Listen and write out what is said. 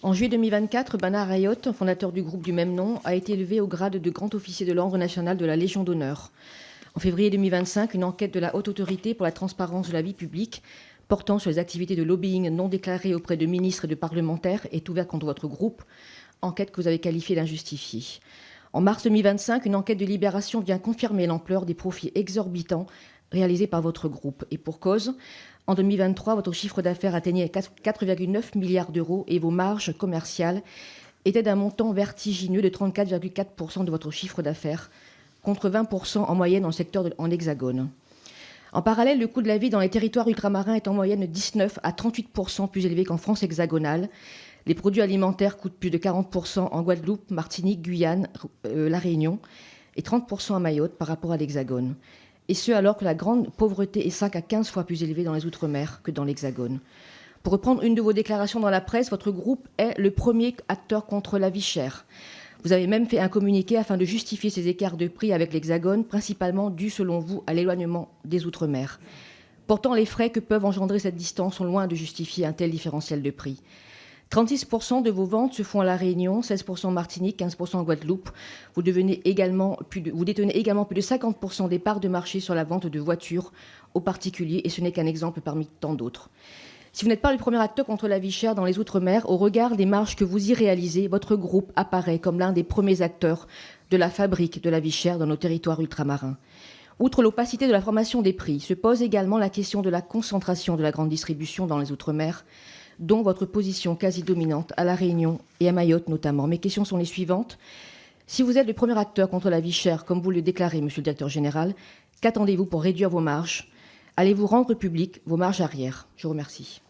En juillet 2024, Bernard Ayotte, fondateur du groupe du même nom, a été élevé au grade de grand officier de l'Ordre national de la Légion d'honneur. En février 2025, une enquête de la Haute Autorité pour la transparence de la vie publique portant sur les activités de lobbying non déclarées auprès de ministres et de parlementaires est ouverte contre votre groupe, enquête que vous avez qualifiée d'injustifiée. En mars 2025, une enquête de Libération vient confirmer l'ampleur des profits exorbitants réalisés par votre groupe. Et pour cause, en 2023, votre chiffre d'affaires atteignait 4,9 milliards d'euros et vos marges commerciales étaient d'un montant vertigineux de 34,4% de votre chiffre d'affaires, contre 20% en moyenne dans le secteur en Hexagone. En parallèle, le coût de la vie dans les territoires ultramarins est en moyenne de 19 à 38% plus élevé qu'en France hexagonale. Les produits alimentaires coûtent plus de 40% en Guadeloupe, Martinique, Guyane, La Réunion et 30% à Mayotte par rapport à l'Hexagone. Et ce, alors que la grande pauvreté est 5 à 15 fois plus élevée dans les Outre-mer que dans l'Hexagone. Pour reprendre une de vos déclarations dans la presse, votre groupe est le premier acteur contre la vie chère. Vous avez même fait un communiqué afin de justifier ces écarts de prix avec l'Hexagone, principalement dus, selon vous, à l'éloignement des Outre-mer. Pourtant, les frais que peuvent engendrer cette distance sont loin de justifier un tel différentiel de prix. 36% de vos ventes se font à La Réunion, 16% en Martinique, 15% en Guadeloupe. Vous détenez également plus de 50% des parts de marché sur la vente de voitures aux particuliers, et ce n'est qu'un exemple parmi tant d'autres. Si vous n'êtes pas le premier acteur contre la vie chère dans les Outre-mer, au regard des marges que vous y réalisez, votre groupe apparaît comme l'un des premiers acteurs de la fabrique de la vie chère dans nos territoires ultramarins. Outre l'opacité de la formation des prix, se pose également la question de la concentration de la grande distribution dans les Outre-mer, dont votre position quasi dominante à La Réunion et à Mayotte notamment. Mes questions sont les suivantes. Si vous êtes le premier acteur contre la vie chère, comme vous le déclarez, monsieur le directeur général, qu'attendez-vous pour réduire vos marges? Allez-vous rendre publiques vos marges arrière? Je vous remercie.